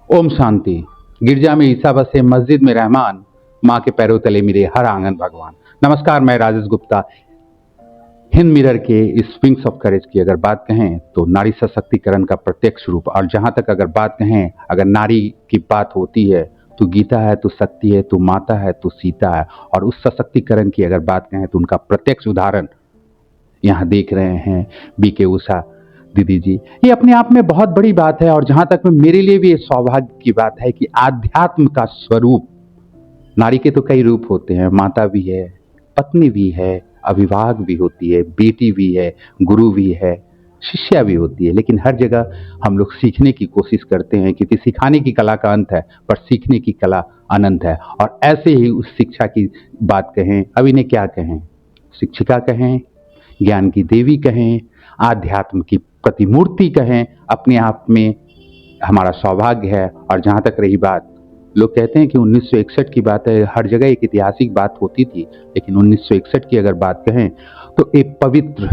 ओम शांति। गिरजा में ईसा बसे, मस्जिद में रहमान, माँ के पैरों तले मेरे हर आंगन भगवान। नमस्कार, मैं राजेश गुप्ता। हिंद मिरर के इस विंग्स ऑफ करेज की अगर बात कहें तो नारी सशक्तिकरण का प्रत्यक्ष रूप, और जहाँ तक अगर बात कहें, अगर नारी की बात होती है तो गीता है, तो शक्ति है, तो माता है, तो सीता है। और उस सशक्तिकरण की अगर बात कहें तो उनका प्रत्यक्ष उदाहरण यहाँ देख रहे हैं बीके उषा दीदी जी। ये अपने आप में बहुत बड़ी बात है, और जहाँ तक मेरे लिए भी ये सौभाग्य की बात है कि आध्यात्म का स्वरूप, नारी के तो कई रूप होते हैं, माता भी है, पत्नी भी है, अभिभावक भी होती है, बेटी भी है, गुरु भी है, शिष्या भी होती है। लेकिन हर जगह हम लोग सीखने की कोशिश करते हैं, क्योंकि सिखाने की कला का अंत है पर सीखने की कला अनंत है। और ऐसे ही उस शिक्षा की बात कहें, अब इन्हें क्या कहें, शिक्षिका कहें, ज्ञान की देवी कहें, आध्यात्म की प्रतिमूर्ति कहें, अपने आप में हमारा सौभाग्य है। और जहाँ तक रही बात, लोग कहते हैं कि 1961 की बात है, हर जगह एक ऐतिहासिक बात होती थी, लेकिन 1961 की अगर बात कहें तो एक पवित्र,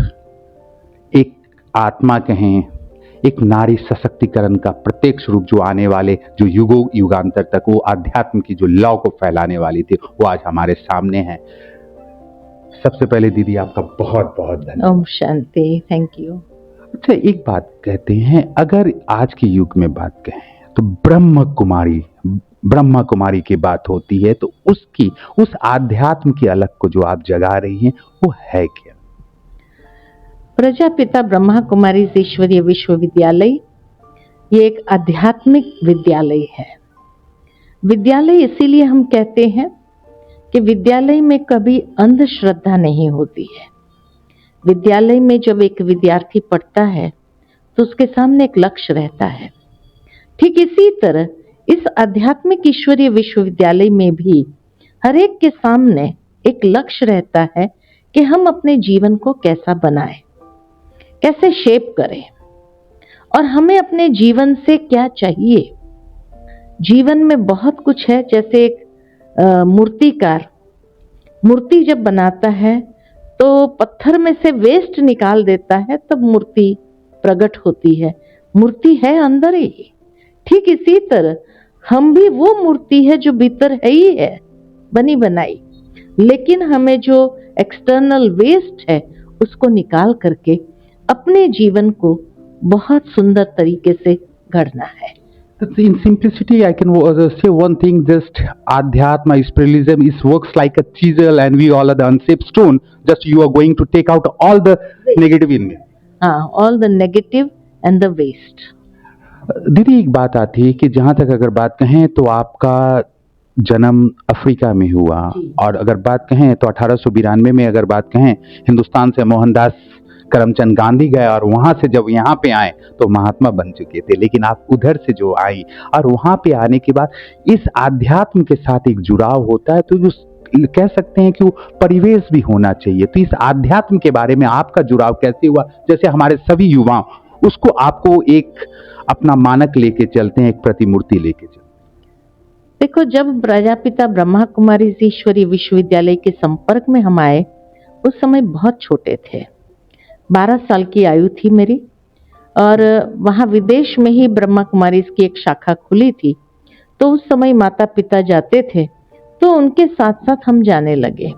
एक आत्मा कहें, एक नारी सशक्तिकरण का प्रत्यक्ष रूप जो आने वाले, जो युगों युगांतर तक वो आध्यात्म की जो लौ को फैलाने वाली थी, वो आज हमारे सामने है। सबसे पहले दीदी आपका बहुत बहुत धन्यवाद। Om Shanti, thank you. अच्छा, एक बात कहते हैं, अगर आज के युग में बात कहें तो ब्रह्मा कुमारी की बात होती है, तो उसकी उस आध्यात्म की अलग को जो आप जगा रही हैं वो है क्या? प्रजापिता ब्रह्मा कुमारी ईश्वरीय विश्वविद्यालय ये एक आध्यात्मिक विद्यालय है। विद्यालय इसीलिए हम कहते हैं कि विद्यालय में कभी अंधश्रद्धा नहीं होती है। विद्यालय में जब एक विद्यार्थी पढ़ता है तो उसके सामने एक लक्ष्य रहता है। ठीक इसी तरह इस आध्यात्मिक ईश्वरीय विश्वविद्यालय में भी हर एक के सामने एक लक्ष्य रहता है कि हम अपने जीवन को कैसा बनाएं, कैसे शेप करें, और हमें अपने जीवन से क्या चाहिए। जीवन में बहुत कुछ है। जैसे एक मूर्तिकार मूर्ति जब बनाता है तो पत्थर में से वेस्ट निकाल देता है, तब मूर्ति प्रकट होती है। मूर्ति है अंदर ही। ठीक इसी तरह हम भी वो मूर्ति है जो भीतर है ही है, बनी बनाई, लेकिन हमें जो एक्सटर्नल वेस्ट है उसको निकाल करके अपने जीवन को बहुत सुंदर तरीके से गढ़ना है। In simplicity, I can say one thing: just Adhyatma, spiritualism, it works like a chisel, and we all are the unshaped stone. Just you are going to take out all the negative in me. all the negative and the waste. दीदी, एक बात आती है कि जहाँ तक अगर बात कहें तो आपका जन्म अफ्रीका में हुआ, और अगर बात कहें तो 1892 में अगर बात कहें, हिंदुस्तान से मोहनदास करमचंद गांधी गए, और वहां से जब यहाँ पे आए तो महात्मा बन चुके थे। लेकिन आप उधर से जो आई और वहां पे आने के बाद इस आध्यात्म के साथ एक जुड़ाव होता है, तो जो कह सकते हैं कि वो परिवेश भी होना चाहिए। तो इस आध्यात्म के बारे में आपका जुड़ाव कैसे हुआ? जैसे हमारे सभी युवा उसको, आपको एक अपना मानक लेके चलते हैं, एक प्रतिमूर्ति लेके चलते हैं। देखो, जब प्रजापिता ब्रह्मा कुमारी ईश्वरीय विश्वविद्यालय के संपर्क में हम आए, उस समय बहुत छोटे थे, 12 साल की आयु थी मेरी, और वहाँ विदेश में ही ब्रह्मा कुमारी की एक शाखा खुली थी। तो उस समय माता पिता जाते थे तो उनके साथ साथ हम जाने लगे।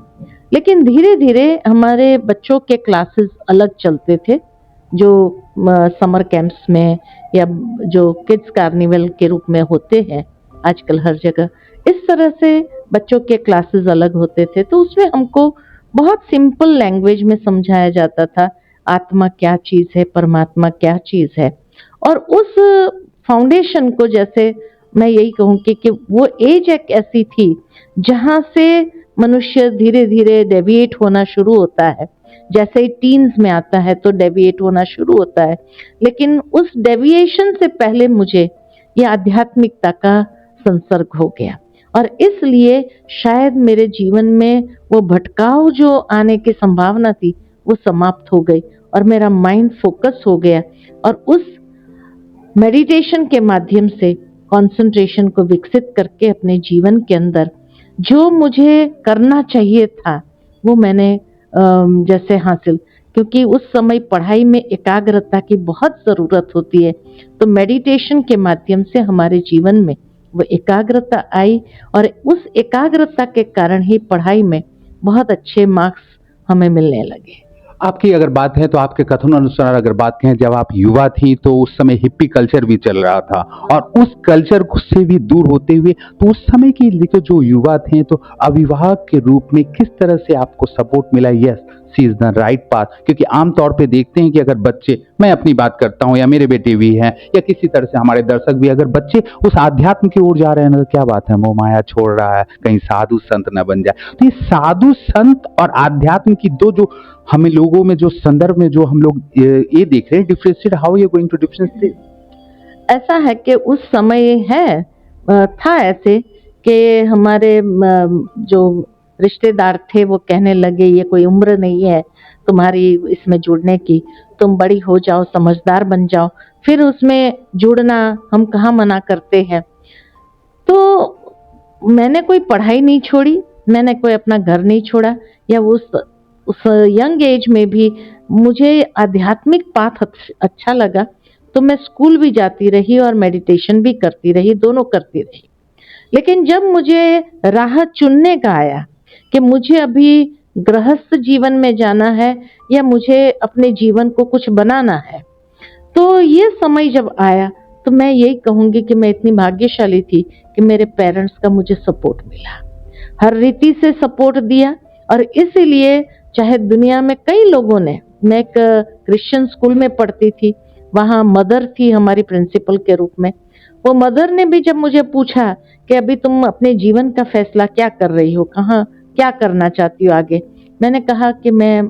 लेकिन धीरे धीरे हमारे बच्चों के क्लासेस अलग चलते थे, जो समर कैंप्स में या जो किड्स कार्निवल के रूप में होते हैं आजकल हर जगह, इस तरह से बच्चों के क्लासेस अलग होते थे। तो उसमें हमको बहुत सिंपल लैंग्वेज में समझाया जाता था आत्मा क्या चीज है, परमात्मा क्या चीज है। और उस फाउंडेशन को, जैसे मैं यही कहूँगी कि वो एज एक ऐसी थी जहाँ से मनुष्य धीरे धीरे डेविएट होना शुरू होता है। जैसे ही टीन्स में आता है तो डेविएट होना शुरू होता है, लेकिन उस डेविएशन से पहले मुझे ये आध्यात्मिकता का संसर्ग हो गया, और इसलिए शायद मेरे जीवन में वो भटकाव जो आने की संभावना थी वो समाप्त हो गई, और मेरा माइंड फोकस हो गया। और उस मेडिटेशन के माध्यम से कंसंट्रेशन को विकसित करके अपने जीवन के अंदर जो मुझे करना चाहिए था वो मैंने जैसे हासिल क्योंकि उस समय पढ़ाई में एकाग्रता की बहुत ज़रूरत होती है। तो मेडिटेशन के माध्यम से हमारे जीवन में वो एकाग्रता आई और उस एकाग्रता के कारण ही पढ़ाई में बहुत अच्छे मार्क्स हमें मिलने लगे। आपकी अगर बात है तो आपके कथनों अनुसार अगर बात कहें, जब आप युवा थी तो उस समय हिप्पी कल्चर भी चल रहा था, और उस कल्चर से भी दूर होते हुए तो उस समय की देखो जो युवा थे तो अभिभावक के रूप में किस तरह से आपको सपोर्ट मिला? Yes, she is the right path. क्योंकि आमतौर पे देखते हैं कि अगर बच्चे, मैं अपनी बात करता हूँ या मेरे बेटे भी हैं या किसी तरह से हमारे दर्शक भी, अगर बच्चे उस आध्यात्म की ओर जा रहे हैं ना, तो क्या बात है, मोह माया छोड़ रहा है, कहीं साधु संत न बन जाए। तो ये साधु संत और आध्यात्म की दो जो हमें लोगों में जो संदर्भ में जो हम लोग ये देख रहे हैं differentiate, how you going to differentiate? ऐसा है कि उस समय है था ऐसे कि हमारे जो रिश्तेदार थे वो कहने लगे ये कोई उम्र नहीं है तुम्हारी इसमें जुड़ने की, तुम बड़ी हो जाओ, समझदार बन जाओ, फिर उसमें जुड़ना। हम कहाँ मना करते हैं। तो मैंने कोई पढ़ाई नहीं छोड़ी, मैंने कोई अपना घर नहीं छोड़ा, या उस यंग एज में भी मुझे आध्यात्मिक पाथ अच्छा लगा, तो मैं स्कूल भी जाती रही और मेडिटेशन भी करती रही, दोनों करती रही। लेकिन जब मुझे राह चुनने का आया कि मुझे अभी गृहस्थ जीवन में जाना है या मुझे अपने जीवन को कुछ बनाना है, तो ये समय जब आया तो मैं यही कहूँगी कि मैं इतनी भाग्यशाली थी कि मेरे पेरेंट्स का मुझे सपोर्ट मिला, हर रीति से सपोर्ट दिया। और इसीलिए चाहे दुनिया में कई लोगों ने, मैं एक क्रिश्चियन स्कूल में पढ़ती थी, वहाँ मदर थी हमारी प्रिंसिपल के रूप में, वो मदर ने भी जब मुझे पूछा कि अभी तुम अपने जीवन का फैसला क्या कर रही हो, कहाँ क्या करना चाहती हो आगे, मैंने कहा कि मैं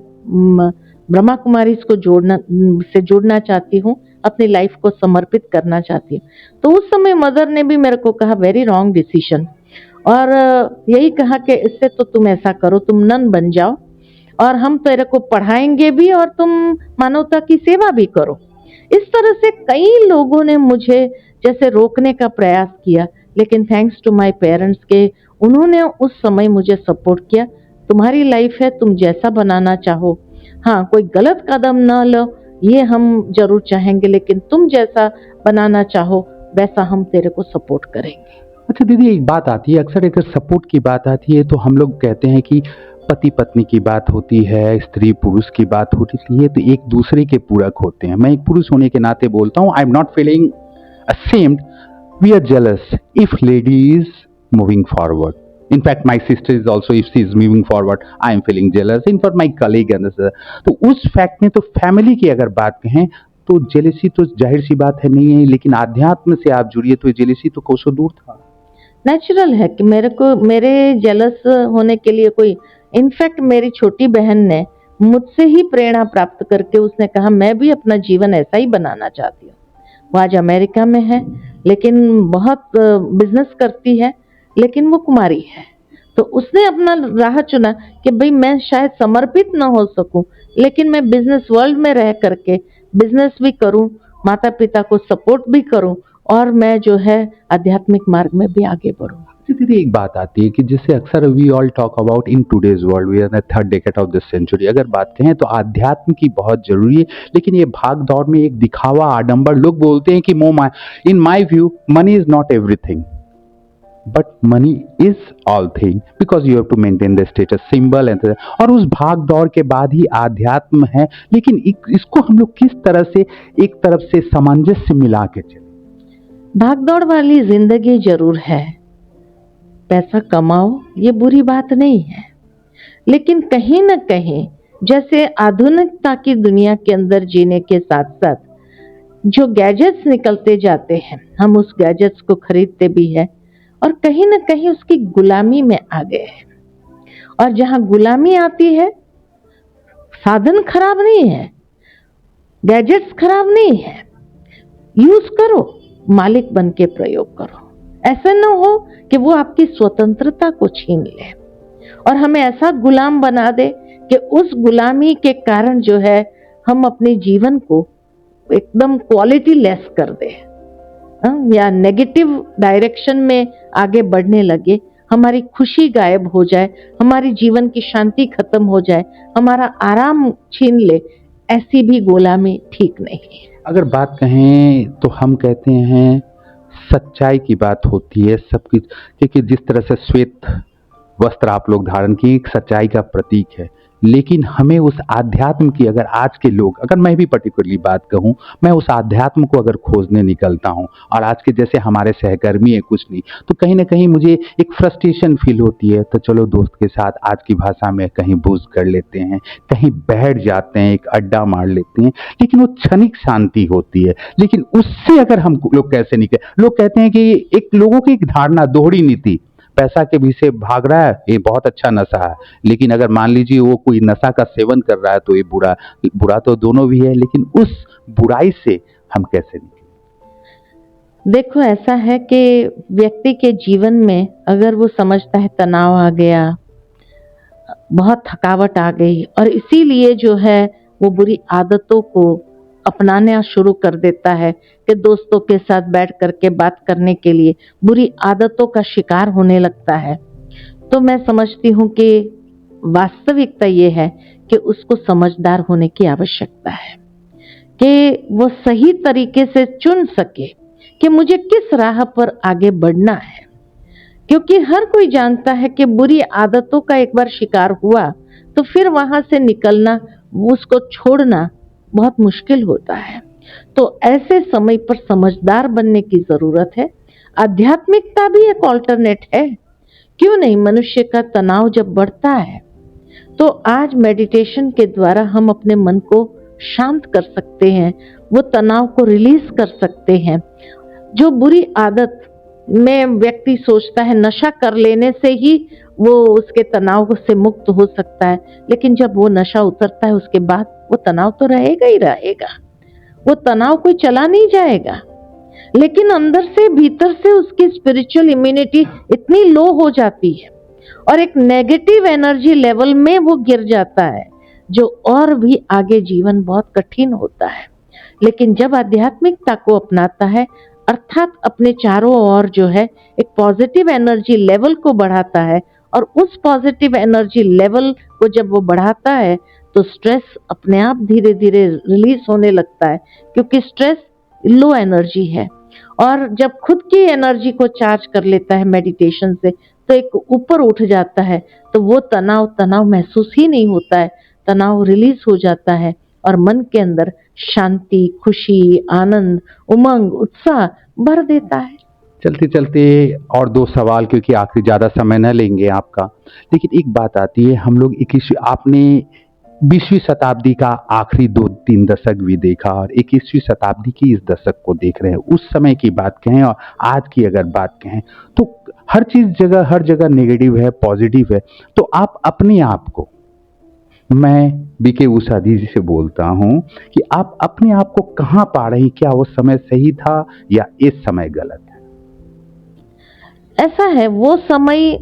ब्रह्मा कुमारी को जुड़ना चाहती हूँ, अपनी लाइफ को समर्पित करना चाहती हूँ। तो उस समय मदर ने भी मेरे को कहा वेरी रॉन्ग डिसीजन, और यही कहा कि इससे तो तुम ऐसा करो, तुम नन बन जाओ और हम तेरे को पढ़ाएंगे भी और तुम मानवता की सेवा भी करो। इस तरह से कई लोगों ने मुझे जैसे रोकने का प्रयास किया, लेकिन थैंक्स टू माय पेरेंट्स के उन्होंने उस समय मुझे सपोर्ट किया। तुम्हारी लाइफ है, तुम जैसा बनाना चाहो, हाँ कोई गलत कदम ना लो ये हम जरूर चाहेंगे, लेकिन तुम जैसा बनाना चाहो वैसा हम तेरे को सपोर्ट करेंगे। अच्छा दीदी, एक बात आती है, अक्सर अगर सपोर्ट की बात आती है तो हम लोग कहते हैं कि पति पत्नी की बात होती है, स्त्री पुरुष की बात होती है, ये तो एक दूसरे के पूरक होते हैं। मैं एक पुरुष होने के नाते बोलता हूँ, I am not feeling ashamed, we are jealous if lady is moving forward. In fact, my sister is also, if she is moving forward, I am feeling jealous. In fact, my colleague and तो उस fact में तो family की अगर बात कहें तो jealousy तो जाहिर सी बात है नहीं है, लेकिन आध्यात्म से आप जुड़िए तो जेलेसी तो कोसों दूर था। नेचुरल है कि मेरे जेलस होने के लिए कोई, इनफैक्ट मेरी छोटी बहन ने मुझसे ही प्रेरणा प्राप्त करके उसने कहा मैं भी अपना जीवन ऐसा ही बनाना चाहती हूँ। वो आज अमेरिका में है, लेकिन बहुत बिजनेस करती है, लेकिन वो कुमारी है। तो उसने अपना राह चुना कि भाई मैं शायद समर्पित न हो सकूं, लेकिन मैं बिजनेस वर्ल्ड में रह करके बिजनेस भी करूं, माता पिता को सपोर्ट भी करूं और मैं जो है आध्यात्मिक मार्ग में भी आगे बढ़ूं। दीदी एक बात आती है कि जिससे अक्सर we all talk about in today's world, we are the third decade of this century, अगर बात कहें तो आध्यात्म की बहुत जरूरी है। लेकिन ये भाग दौड़ में एक दिखावा, आडंबर, लोग बोलते हैं कि मोह, in my view money is not everything, but money is all thing because you have to maintain the status symbol and, और उस भाग दौड़ के बाद ही आध्यात्म है। लेकिन इसको हम लोग किस तरह से एक तरफ से सामंजस्य मिला के चले? भाग दौड़ वाली जिंदगी जरूर है, पैसा कमाओ ये बुरी बात नहीं है, लेकिन कहीं न कहीं जैसे आधुनिकता की दुनिया के अंदर जीने के साथ साथ जो गैजेट्स निकलते जाते हैं, हम उस गैजेट्स को खरीदते भी हैं और कहीं न कहीं उसकी गुलामी में आ गए हैं। और जहां गुलामी आती है, साधन खराब नहीं है, गैजेट्स खराब नहीं है, यूज करो, मालिक बन के प्रयोग करो। ऐसा न हो कि वो आपकी स्वतंत्रता को छीन ले और हमें ऐसा गुलाम बना दे कि उस गुलामी के कारण जो है हम अपने जीवन को एकदम क्वालिटी लेस कर दे, या नेगेटिव डायरेक्शन में आगे बढ़ने लगे, हमारी खुशी गायब हो जाए, हमारी जीवन की शांति खत्म हो जाए, हमारा आराम छीन ले। ऐसी भी गुलामी ठीक नहीं है। अगर बात कहें तो हम कहते हैं सच्चाई की बात होती है सबकी, क्योंकि जिस तरह से श्वेत वस्त्र आप लोग धारण किए एक सच्चाई का प्रतीक है, लेकिन हमें उस आध्यात्म की, अगर आज के लोग, अगर मैं भी पर्टिकुलरली बात कहूँ, मैं उस आध्यात्म को अगर खोजने निकलता हूँ और आज के जैसे हमारे सहकर्मी है कुछ नहीं, तो कहीं ना कहीं मुझे एक फ्रस्ट्रेशन फील होती है। तो चलो दोस्त के साथ आज की भाषा में कहीं बूझ कर लेते हैं, कहीं बैठ जाते हैं, एक अड्डा मार लेते हैं, लेकिन वो क्षणिक शांति होती है। लेकिन उससे अगर हम लोग कैसे निकले, लोग कहते हैं कि एक लोगों की एक धारणा, दोहरी नीति, पैसा के पीछे भाग रहा है, ये बहुत अच्छा नशा है, लेकिन अगर मान लीजिए वो कोई नशा का सेवन कर रहा है तो ये बुरा, बुरा तो दोनों भी है, लेकिन उस बुराई से हम कैसे निकलें? देखो, ऐसा है कि व्यक्ति के जीवन में अगर वो समझता है तनाव आ गया, बहुत थकावट आ गई, और इसीलिए जो है वो बुरी आदतों को अपनाना शुरू कर देता है कि दोस्तों के साथ बैठ करके बात करने के लिए बुरी आदतों का शिकार होने लगता है, तो मैं समझती हूँ कि वास्तविकता ये है कि उसको समझदार होने की आवश्यकता है कि वो सही तरीके से चुन सके कि मुझे किस राह पर आगे बढ़ना है। क्योंकि हर कोई जानता है कि बुरी आदतों का एक बार शिकार हुआ तो फिर वहां से निकलना, उसको छोड़ना बहुत मुश्किल होता है। तो ऐसे समय पर समझदार बनने की जरूरत है। आध्यात्मिकता भी एक ऑल्टरनेट है। क्यों नहीं? मनुष्य का तनाव जब बढ़ता है तो आज मेडिटेशन के द्वारा हम अपने मन को शांत कर सकते हैं, वो तनाव को रिलीज कर सकते हैं। जो बुरी आदत में व्यक्ति सोचता है नशा कर लेने से ही वो उसके तनाव से मुक्त हो सकता है, लेकिन जब वो नशा उतरता है उसके बाद वो तनाव तो रहेगा ही रहेगा, वो तनाव कोई चला नहीं जाएगा, लेकिन अंदर से, भीतर से उसकी स्पिरिचुअल इम्यूनिटी इतनी लो हो जाती है और एक नेगेटिव एनर्जी लेवल में वो गिर जाता है, जो और भी आगे जीवन बहुत कठिन होता है। लेकिन जब आध्यात्मिकता को अपनाता है, अर्थात अपने चारों ओर जो है एक पॉजिटिव एनर्जी लेवल को बढ़ाता है, और उस पॉजिटिव एनर्जी लेवल को जब वो बढ़ाता है तो स्ट्रेस अपने आप धीरे धीरे रिलीज होने लगता है, क्योंकि स्ट्रेस लो एनर्जी है। और जब खुद की एनर्जी को चार्ज कर लेता है मेडिटेशन से, तो एक ऊपर उठ जाता है, तो वो तनाव महसूस ही नहीं होता है, तनाव रिलीज हो जाता है और मन के अंदर शांति, खुशी, आनंद, उमंग, उत्साह भर देता है। चलते चलते और दो सवाल, क्योंकि आखिरी ज़्यादा समय न लेंगे आपका, लेकिन एक बात आती है, हम लोग 21वीं, आपने 20वीं शताब्दी का आखिरी 2-3 दशक भी देखा और 21वीं शताब्दी की इस दशक को देख रहे हैं। उस समय की बात कहें और आज की अगर बात कहें तो हर चीज़ जगह, हर जगह नेगेटिव है, पॉजिटिव है। तो आप अपने आप को, मैं बीके उषा जी से बोलता हूं कि आप अपने आप को कहां पा रही, क्या वो समय सही था या इस समय गलत है? ऐसा है, वो समय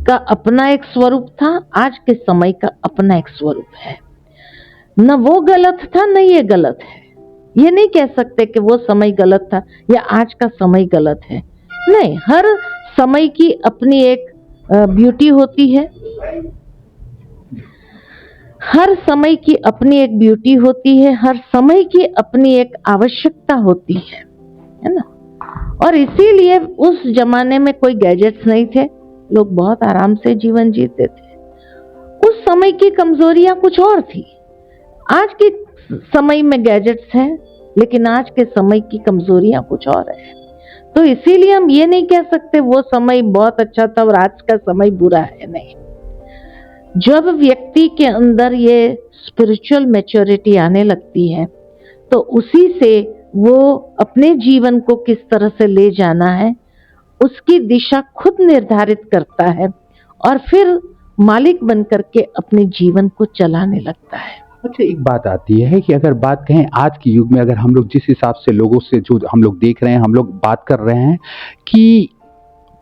का अपना एक स्वरूप था, आज के समय का अपना एक स्वरूप है। न वो गलत था न ये गलत है। ये नहीं कह सकते कि वो समय गलत था या आज का समय गलत है। नहीं, हर समय की अपनी एक ब्यूटी होती है, हर समय की अपनी एक ब्यूटी होती है, हर समय की अपनी एक आवश्यकता होती है ना। और इसीलिए उस जमाने में कोई गैजेट्स नहीं थे, लोग बहुत आराम से जीवन जीते थे। उस समय की कमजोरियां कुछ और थी। आज के समय में गैजेट्स हैं, लेकिन आज के समय की कमजोरियां कुछ और है। तो इसीलिए हम ये नहीं कह सकते वो समय बहुत अच्छा था और आज का समय बुरा है। नहीं, जब व्यक्ति के अंदर ये स्पिरिचुअल मैच्योरिटी आने लगती है तो उसी से वो अपने जीवन को किस तरह से ले जाना है उसकी दिशा खुद निर्धारित करता है और फिर मालिक बन करके अपने जीवन को चलाने लगता है। अच्छा, एक बात आती है कि अगर बात कहें आज के युग में, अगर हम लोग जिस हिसाब से लोगों से जो हम लोग देख रहे हैं, हम लोग बात कर रहे हैं कि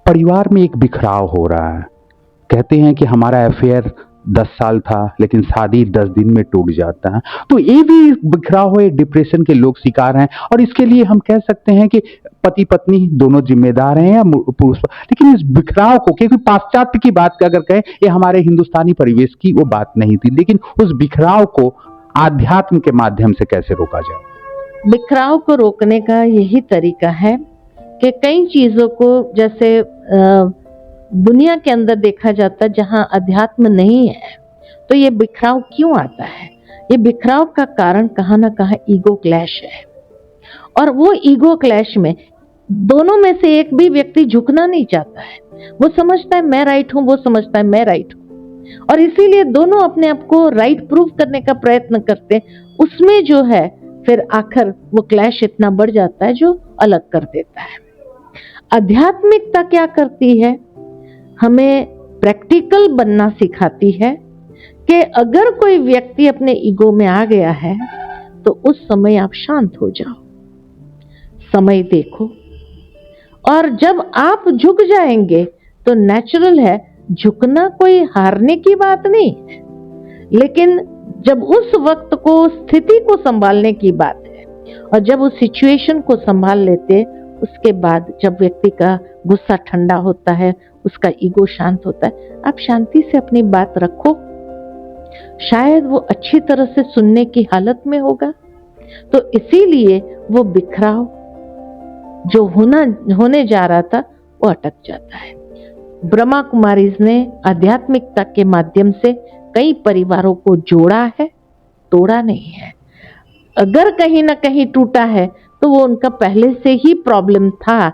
परिवार में एक बिखराव हो रहा है। कहते हैं कि हमारा अफेयर 10 साल था लेकिन शादी 10 दिन में टूट जाता है। तो ये भी बिखराव हुए डिप्रेशन के लोग शिकार हैं, और इसके लिए हम कह सकते हैं कि पति पत्नी दोनों जिम्मेदार हैं या पुरुष। लेकिन इस बिखराव को, क्योंकि पाश्चात्य की बात अगर कहें, ये हमारे हिंदुस्तानी परिवेश की वो बात नहीं थी, लेकिन उस बिखराव को आध्यात्म के माध्यम से कैसे रोका जाए? बिखराव को रोकने का यही तरीका है कि कई चीजों को, जैसे दुनिया के अंदर देखा जाता है जहां अध्यात्म नहीं है, तो ये बिखराव क्यों आता है? ये बिखराव का कारण कहाँ ना कहाँ ईगो क्लैश है। और वो ईगो क्लैश में दोनों में से एक भी व्यक्ति झुकना नहीं चाहता है। वो समझता है मैं राइट हूं, वो समझता है मैं राइट हूं, और इसीलिए दोनों अपने आप को राइट प्रूव करने का प्रयत्न करते हैं। उसमें जो है फिर आखिर वो क्लैश इतना बढ़ जाता है जो अलग कर देता है। आध्यात्मिकता क्या करती है? हमें प्रैक्टिकल बनना सिखाती है कि अगर कोई व्यक्ति अपने ईगो में आ गया है तो उस समय आप शांत हो जाओ, समय देखो, और जब आप झुक जाएंगे तो नेचुरल है, झुकना कोई हारने की बात नहीं, लेकिन जब उस वक्त को, स्थिति को संभालने की बात है, और जब उस सिचुएशन को संभाल लेते, उसके बाद जब व्यक्ति का गुस्सा ठंडा होता है, उसका ईगो शांत होता है, आप शांति से अपनी बात रखो, शायद वो अच्छी तरह से सुनने की हालत में होगा। तो इसीलिए वो बिखराव जो होने जा रहा था वो अटक जाता है। ब्रह्मा कुमारीज ने आध्यात्मिकता के माध्यम से कई परिवारों को जोड़ा है, तोड़ा नहीं है। अगर कहीं ना कहीं टूटा है तो वो उनका पहले से ही प्रॉब्लम था,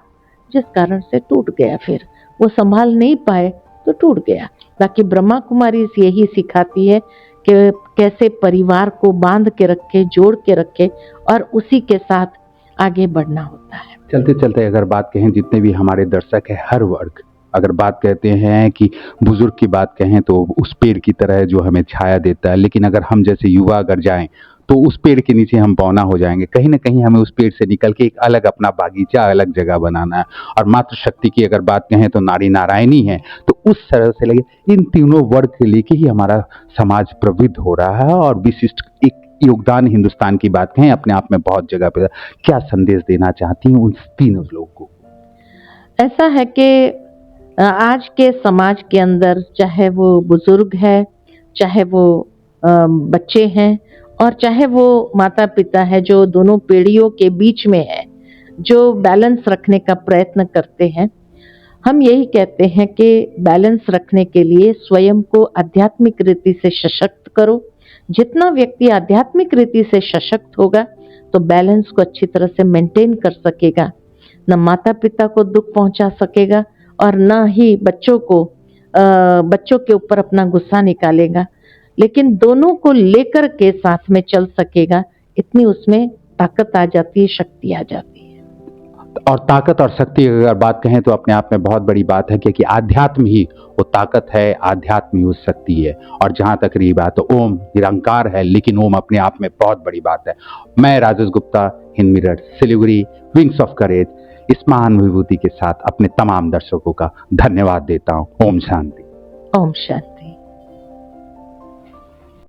जिस कारण से टूट गया। फिर वो संभाल नहीं पाए तो टूट गया। बाकी ब्रह्मा कुमारी यही सिखाती है कि कैसे परिवार को बांध के रखे, जोड़ के रखे, और उसी के साथ आगे बढ़ना होता है। चलते चलते अगर बात कहें, जितने भी हमारे दर्शक है, हर वर्ग, अगर बात कहते हैं कि बुजुर्ग की बात कहें तो उस पेड़ की तरह है जो हमें छाया देता है, लेकिन अगर हम जैसे युवा अगर जाएं तो उस पेड़ के नीचे हम बौना हो जाएंगे। कहीं ना कहीं हमें उस पेड़ से निकल के एक अलग अपना बागीचा, अलग जगह बनाना है। और मातृशक्ति की अगर बात कहें तो नारी नारायणी है, तो उस तरह से लगे इन तीनों वर्ग के लेके ही हमारा समाज प्रवृद्ध हो रहा है। और विशिष्ट एक योगदान हिंदुस्तान की बात कहें अपने आप में बहुत जगह पे। क्या संदेश देना चाहती हैं उन तीनों लोगों को? ऐसा है कि आज के समाज के अंदर, चाहे वो बुजुर्ग है, चाहे वो बच्चे हैं, और चाहे वो माता पिता है, जो दोनों पीढ़ियों के बीच में है, जो बैलेंस रखने का प्रयत्न करते हैं, हम यही कहते हैं कि बैलेंस रखने के लिए स्वयं को आध्यात्मिक रीति से सशक्त करो। जितना व्यक्ति आध्यात्मिक रीति से सशक्त होगा तो बैलेंस को अच्छी तरह से मेंटेन कर सकेगा, न माता पिता को दुख पहुंचा सकेगा और न ही बच्चों के ऊपर अपना गुस्सा निकालेगा, लेकिन दोनों को लेकर के साथ में चल सकेगा। इतनी उसमें ताकत आ जाती है, शक्ति आ जाती है। और ताकत और शक्ति की अगर बात कहें तो अपने आप में बहुत बड़ी बात है, क्योंकि आध्यात्म ही वो ताकत है, आध्यात्म ही वो शक्ति है। और जहां तक रही बात, तो ओम निरंकार है, लेकिन ओम अपने आप में बहुत बड़ी बात है। मैं Rajesh Gupta, Hind mirror, Siliguri, wings of courage, इस महान विभूति के साथ अपने तमाम दर्शकों का धन्यवाद देता हूँ। ओम शांति। ओम शांति।